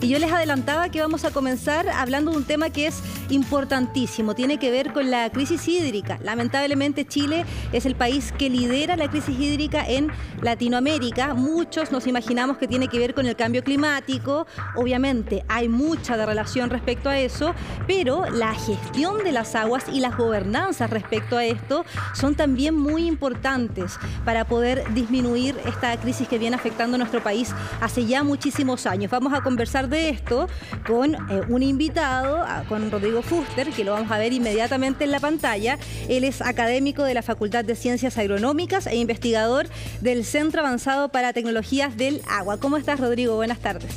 Y yo les adelantaba que vamos a comenzar hablando de un tema que es importantísimo, tiene que ver con la crisis hídrica. Lamentablemente Chile es el país que lidera la crisis hídrica en Latinoamérica. Muchos nos imaginamos que tiene que ver con el cambio climático, obviamente hay mucha de relación respecto a eso, pero la gestión de las aguas y las gobernanzas respecto a esto son también muy importantes para poder disminuir esta crisis que viene afectando a nuestro país hace ya muchísimos años. Vamos a conversar de esto con un invitado, con Rodrigo Fuster, que lo vamos a ver inmediatamente en la pantalla. Él es académico de la Facultad de Ciencias Agronómicas e investigador del Centro Avanzado para Tecnologías del Agua. ¿Cómo estás, Rodrigo? Buenas tardes.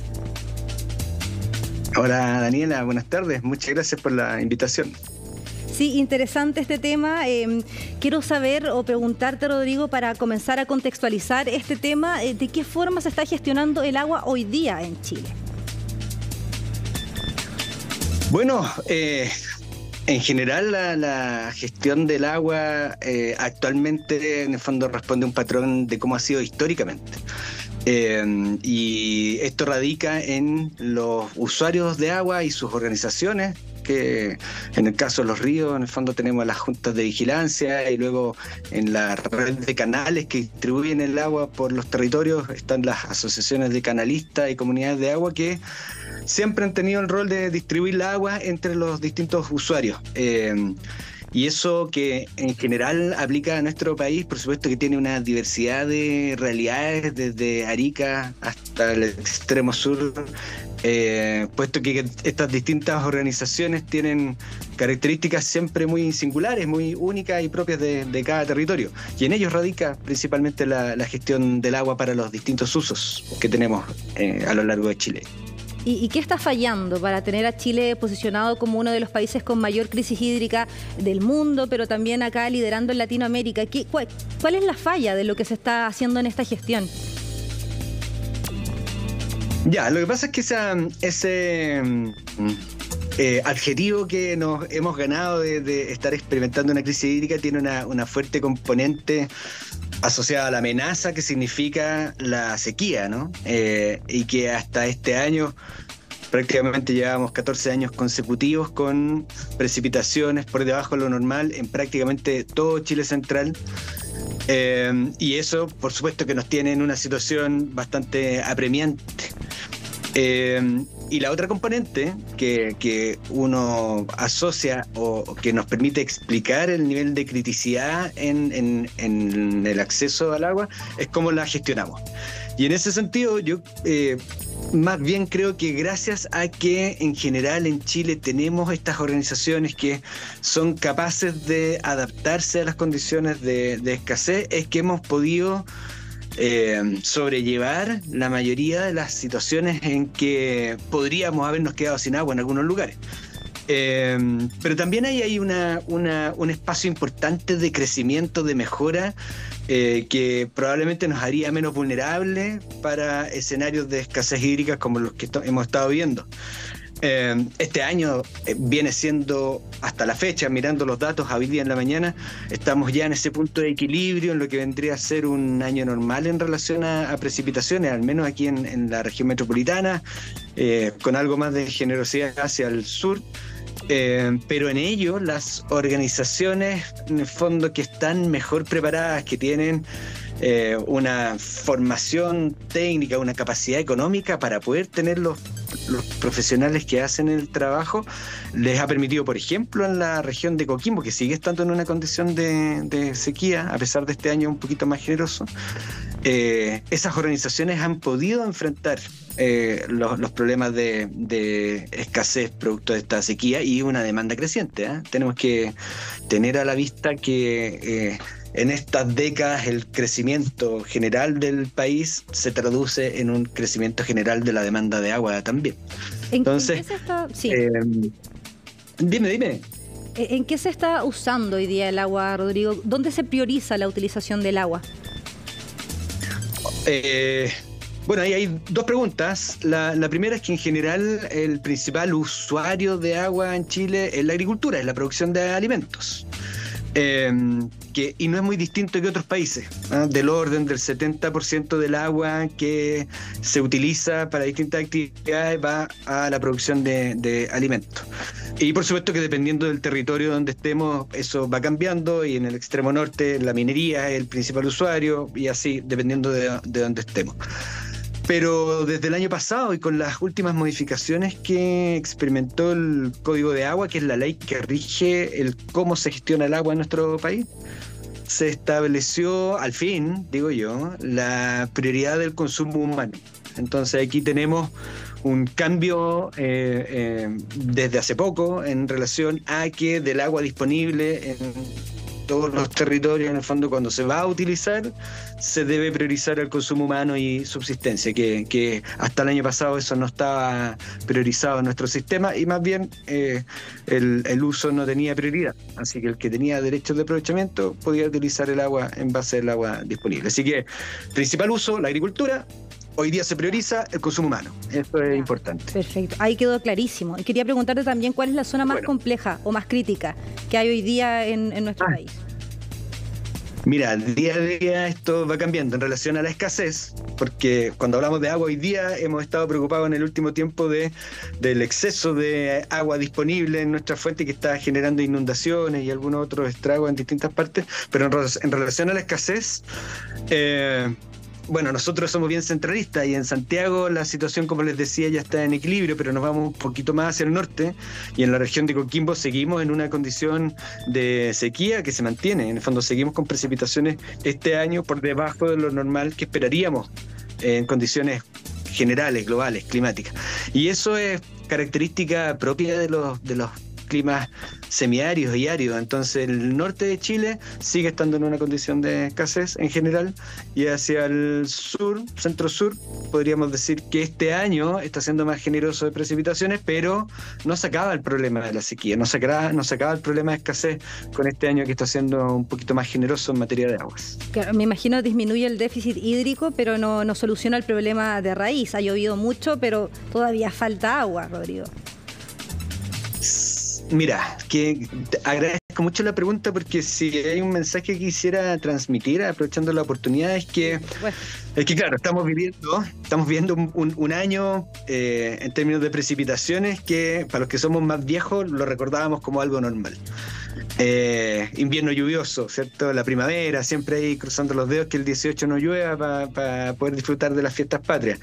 Hola, Daniela. Buenas tardes. Muchas gracias por la invitación. Sí, interesante este tema. Quiero saber o preguntarte, Rodrigo, para comenzar a contextualizar este tema, ¿de qué forma se está gestionando el agua hoy día en Chile? Bueno, en general la gestión del agua actualmente en el fondo responde a un patrón de cómo ha sido históricamente. Y esto radica en los usuarios de agua y sus organizaciones, que en el caso de los ríos, en el fondo tenemos las juntas de vigilancia y luego en la red de canales que distribuyen el agua por los territorios están las asociaciones de canalistas y comunidades de agua que siempre han tenido el rol de distribuir la agua entre los distintos usuarios. Y eso que en general aplica a nuestro país, por supuesto que tiene una diversidad de realidades desde Arica hasta el extremo sur, puesto que estas distintas organizaciones tienen características siempre muy singulares, muy únicas y propias de cada territorio. Y en ellos radica principalmente la gestión del agua para los distintos usos que tenemos a lo largo de Chile. ¿Y qué está fallando para tener a Chile posicionado como uno de los países con mayor crisis hídrica del mundo, pero también acá liderando en Latinoamérica? ¿Cuál es la falla de lo que se está haciendo en esta gestión? Ya, lo que pasa es que ese adjetivo que nos hemos ganado de estar experimentando una crisis hídrica tiene una fuerte componente asociada a la amenaza que significa la sequía, ¿no? Y que hasta este año prácticamente llevamos 14 años consecutivos con precipitaciones por debajo de lo normal en prácticamente todo Chile central. Y eso, por supuesto, que nos tiene en una situación bastante apremiante. Y la otra componente que uno asocia o que nos permite explicar el nivel de criticidad en el acceso al agua es cómo la gestionamos. Y en ese sentido yo más bien creo que gracias a que en general en Chile tenemos estas organizaciones que son capaces de adaptarse a las condiciones de escasez, es que hemos podido sobrellevar la mayoría de las situaciones en que podríamos habernos quedado sin agua en algunos lugares. Pero también hay un espacio importante de crecimiento, de mejora, que probablemente nos haría menos vulnerables para escenarios de escasez hídrica como los que hemos estado viendo. Este año viene siendo, hasta la fecha, mirando los datos a hoy día en la mañana, estamos ya en ese punto de equilibrio en lo que vendría a ser un año normal en relación a precipitaciones, al menos aquí en la región metropolitana, con algo más de generosidad hacia el sur. Pero en ello las organizaciones en el fondo que están mejor preparadas, que tienen una formación técnica, una capacidad económica para poder tener los profesionales que hacen el trabajo, les ha permitido, por ejemplo, en la región de Coquimbo, que sigue estando en una condición de sequía, a pesar de este año un poquito más generoso, esas organizaciones han podido enfrentar los problemas de escasez producto de esta sequía y una demanda creciente. Tenemos que tener a la vista que en estas décadas el crecimiento general del país se traduce en un crecimiento general de la demanda de agua también. Entonces, ¿en qué se está? Sí. Dime. ¿En qué se está usando hoy día el agua, Rodrigo? ¿Dónde se prioriza la utilización del agua? Bueno, ahí hay dos preguntas. La primera es que en general el principal usuario de agua en Chile es la agricultura, es la producción de alimentos. y no es muy distinto que otros países, del orden del 70% del agua que se utiliza para distintas actividades va a la producción de alimentos. Y por supuesto que dependiendo del territorio donde estemos, eso va cambiando, y en el extremo norte la minería es el principal usuario, y así dependiendo de donde estemos. Pero desde el año pasado, y con las últimas modificaciones que experimentó el Código de Agua, que es la ley que rige el cómo se gestiona el agua en nuestro país, se estableció, al fin, digo yo, la prioridad del consumo humano. Entonces aquí tenemos un cambio desde hace poco en relación a que del agua disponible en todos los territorios, en el fondo, cuando se va a utilizar, se debe priorizar el consumo humano y subsistencia, que hasta el año pasado eso no estaba priorizado en nuestro sistema, y más bien el uso no tenía prioridad. Así que el que tenía derechos de aprovechamiento podía utilizar el agua en base al agua disponible. Así que principal uso, la agricultura. Hoy día se prioriza el consumo humano. Esto es importante. Perfecto. Ahí quedó clarísimo. Y quería preguntarte también cuál es la zona más compleja o más crítica que hay hoy día en nuestro país. Mira, día a día esto va cambiando en relación a la escasez, porque cuando hablamos de agua hoy día hemos estado preocupados en el último tiempo del exceso de agua disponible en nuestra fuente, que está generando inundaciones y algunos otros estragos en distintas partes, pero en relación a la escasez, bueno, nosotros somos bien centralistas, y en Santiago la situación, como les decía, ya está en equilibrio, pero nos vamos un poquito más hacia el norte, y en la región de Coquimbo seguimos en una condición de sequía que se mantiene. En el fondo seguimos con precipitaciones este año por debajo de lo normal que esperaríamos en condiciones generales, globales, climáticas. Y eso es característica propia de los climas semiáridos y áridos. Entonces el norte de Chile sigue estando en una condición de escasez en general, y hacia el sur, centro-sur, podríamos decir que este año está siendo más generoso de precipitaciones, pero no se acaba el problema de la sequía, no se acaba el problema de escasez con este año que está siendo un poquito más generoso en materia de aguas. Claro, me imagino disminuye el déficit hídrico, pero no soluciona el problema de raíz. Ha llovido mucho, pero todavía falta agua, Rodrigo. Mira, que agradezco mucho la pregunta, porque si hay un mensaje que quisiera transmitir, aprovechando la oportunidad, es que claro, estamos viviendo un año en términos de precipitaciones que para los que somos más viejos lo recordábamos como algo normal. Invierno lluvioso, ¿cierto? La primavera, siempre ahí cruzando los dedos que el 18 no llueva para poder disfrutar de las fiestas patrias.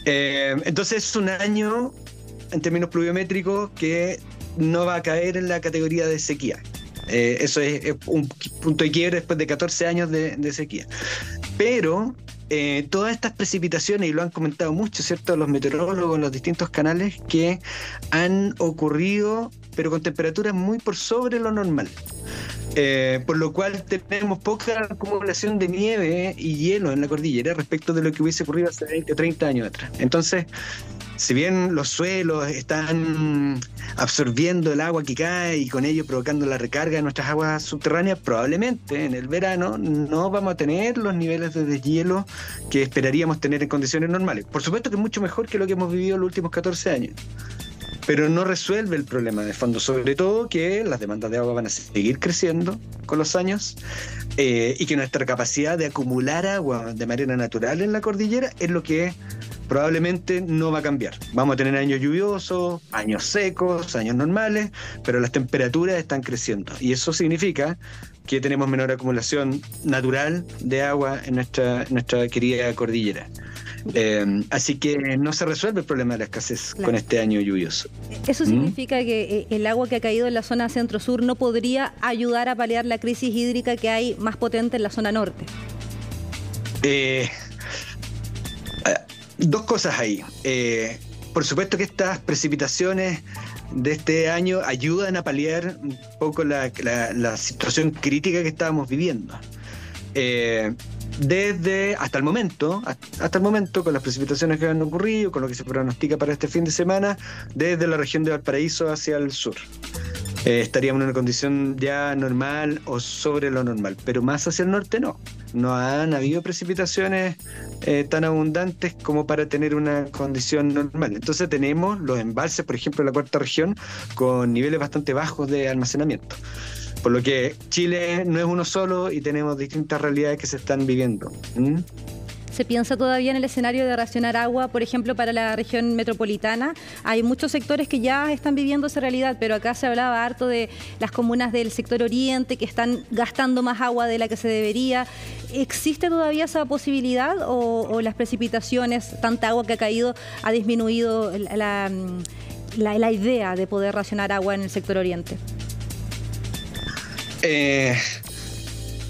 Entonces es un año en términos pluviométricos que no va a caer en la categoría de sequía. Eso es un punto de quiebre después de 14 años de sequía. Pero todas estas precipitaciones, y lo han comentado mucho, ¿cierto?, los meteorólogos en los distintos canales, que han ocurrido, pero con temperaturas muy por sobre lo normal. Por lo cual tenemos poca acumulación de nieve y hielo en la cordillera respecto de lo que hubiese ocurrido hace 20 o 30 años atrás. Entonces, si bien los suelos están absorbiendo el agua que cae y con ello provocando la recarga de nuestras aguas subterráneas, probablemente en el verano no vamos a tener los niveles de deshielo que esperaríamos tener en condiciones normales. Por supuesto que es mucho mejor que lo que hemos vivido los últimos 14 años, pero no resuelve el problema de fondo, sobre todo que las demandas de agua van a seguir creciendo con los años, y que nuestra capacidad de acumular agua de manera natural en la cordillera es lo que probablemente no va a cambiar. Vamos a tener años lluviosos, años secos, años normales, pero las temperaturas están creciendo, y eso significa que tenemos menor acumulación natural de agua en nuestra querida cordillera. Así que no se resuelve el problema de la escasez con este año lluvioso. ¿Eso significa que el agua que ha caído en la zona centro-sur no podría ayudar a paliar la crisis hídrica que hay más potente en la zona norte? Dos cosas ahí. Por supuesto que estas precipitaciones de este año ayudan a paliar un poco la situación crítica que estábamos viviendo. Hasta el momento, con las precipitaciones que han ocurrido, con lo que se pronostica para este fin de semana, desde la región de Valparaíso hacia el sur, estaríamos en una condición ya normal o sobre lo normal, pero más hacia el norte no han habido precipitaciones tan abundantes como para tener una condición normal. Entonces tenemos los embalses, por ejemplo, en la cuarta región, con niveles bastante bajos de almacenamiento. Por lo que Chile no es uno solo y tenemos distintas realidades que se están viviendo. ¿Se piensa todavía en el escenario de racionar agua, por ejemplo, para la región metropolitana? Hay muchos sectores que ya están viviendo esa realidad, pero acá se hablaba harto de las comunas del sector oriente que están gastando más agua de la que se debería. ¿Existe todavía esa posibilidad o las precipitaciones, tanta agua que ha caído, ha disminuido la idea de poder racionar agua en el sector oriente?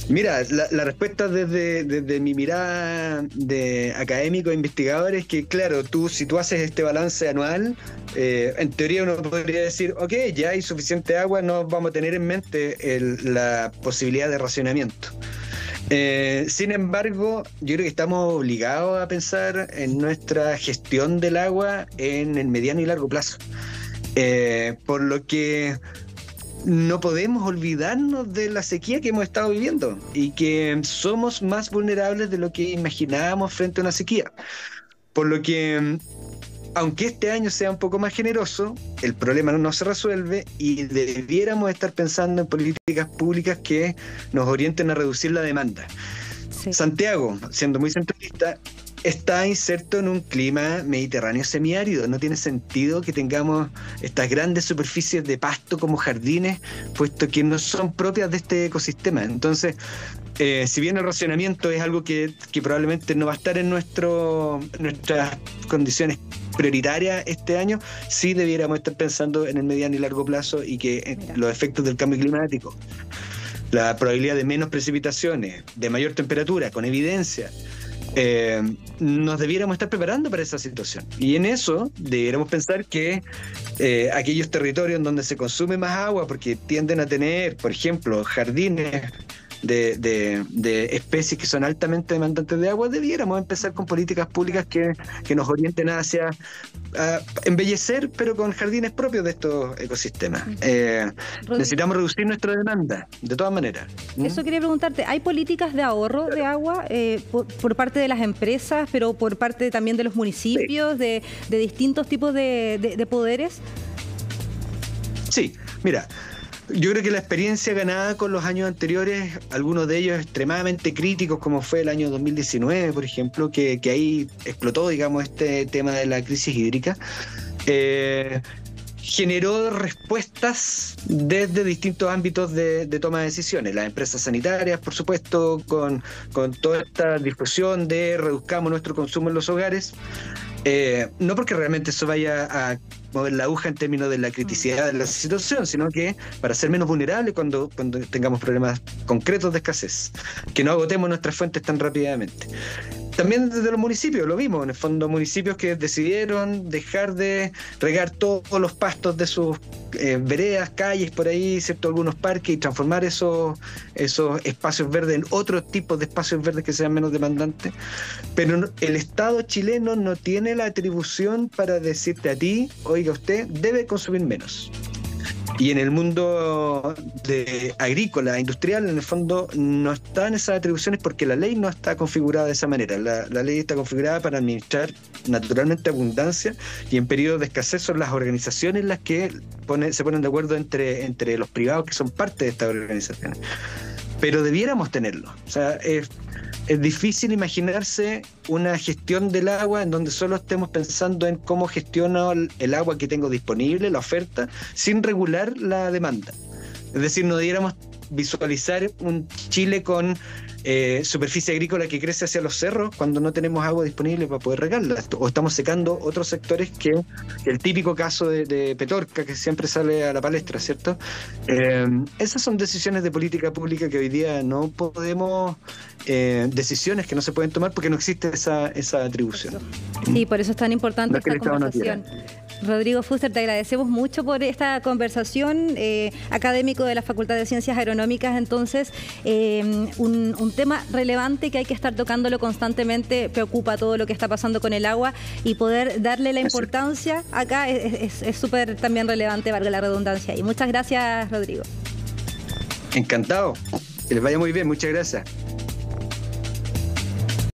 Mira, la respuesta desde mi mirada de académico e investigador es que, claro, si tú haces este balance anual, en teoría uno podría decir, ok, ya hay suficiente agua, no vamos a tener en mente la posibilidad de racionamiento. Sin embargo, yo creo que estamos obligados a pensar en nuestra gestión del agua en el mediano y largo plazo. Por lo que no podemos olvidarnos de la sequía que hemos estado viviendo y que somos más vulnerables de lo que imaginábamos frente a una sequía. Por lo que, aunque este año sea un poco más generoso, el problema no se resuelve y debiéramos estar pensando en políticas públicas que nos orienten a reducir la demanda. Sí. Santiago, siendo muy centralista, está inserto en un clima mediterráneo semiárido. No tiene sentido que tengamos estas grandes superficies de pasto como jardines, puesto que no son propias de este ecosistema. Entonces, si bien el racionamiento es algo que probablemente no va a estar en nuestras condiciones prioritarias este año, sí debiéramos estar pensando en el mediano y largo plazo y que los efectos del cambio climático, la probabilidad de menos precipitaciones, de mayor temperatura, con evidencia, nos debiéramos estar preparando para esa situación. Y en eso debiéramos pensar que aquellos territorios en donde se consume más agua, porque tienden a tener, por ejemplo, jardines de especies que son altamente demandantes de agua, debiéramos empezar con políticas públicas que nos orienten hacia embellecer, pero con jardines propios de estos ecosistemas. Necesitamos reducir nuestra demanda, de todas maneras. Eso quería preguntarte, ¿hay políticas de ahorro de agua por parte de las empresas, pero por parte también de los municipios, sí, de distintos tipos de poderes? Sí, mira, yo creo que la experiencia ganada con los años anteriores, algunos de ellos extremadamente críticos, como fue el año 2019, por ejemplo, que ahí explotó, digamos, este tema de la crisis hídrica, generó respuestas desde distintos ámbitos de toma de decisiones. Las empresas sanitarias, por supuesto, con toda esta discusión de reduzcamos nuestro consumo en los hogares. No porque realmente eso vaya a mover la aguja en términos de la criticidad de la situación, sino que para ser menos vulnerables cuando tengamos problemas concretos de escasez, que no agotemos nuestras fuentes tan rápidamente. También desde los municipios, lo vimos, en el fondo municipios que decidieron dejar de regar todos los pastos de sus veredas, calles por ahí, ¿cierto? Algunos parques, y transformar esos espacios verdes en otros tipos de espacios verdes que sean menos demandantes. Pero el Estado chileno no tiene la atribución para decirte a ti, oiga, usted debe consumir menos. Y en el mundo agrícola, industrial, en el fondo no están esas atribuciones porque la ley no está configurada de esa manera. La ley está configurada para administrar naturalmente abundancia, y en periodos de escasez son las organizaciones las que se ponen de acuerdo entre los privados que son parte de estas organizaciones. Pero debiéramos tenerlo. O sea, es difícil imaginarse una gestión del agua en donde solo estemos pensando en cómo gestiono el agua que tengo disponible, la oferta, sin regular la demanda. Es decir, no debiéramos visualizar un Chile con superficie agrícola que crece hacia los cerros cuando no tenemos agua disponible para poder regarla, o estamos secando otros sectores, que el típico caso de Petorca que siempre sale a la palestra, ¿cierto? Esas son decisiones de política pública que hoy día no podemos, decisiones que no se pueden tomar porque no existe esa atribución. Sí, por eso es tan importante esta conversación. Rodrigo Fuster, te agradecemos mucho por esta conversación, académico de la Facultad de Ciencias Agronómicas. Entonces, un tema relevante que hay que estar tocándolo constantemente, preocupa todo lo que está pasando con el agua, y poder darle la importancia acá es súper también relevante, valga la redundancia. Y muchas gracias, Rodrigo. Encantado, que les vaya muy bien, muchas gracias.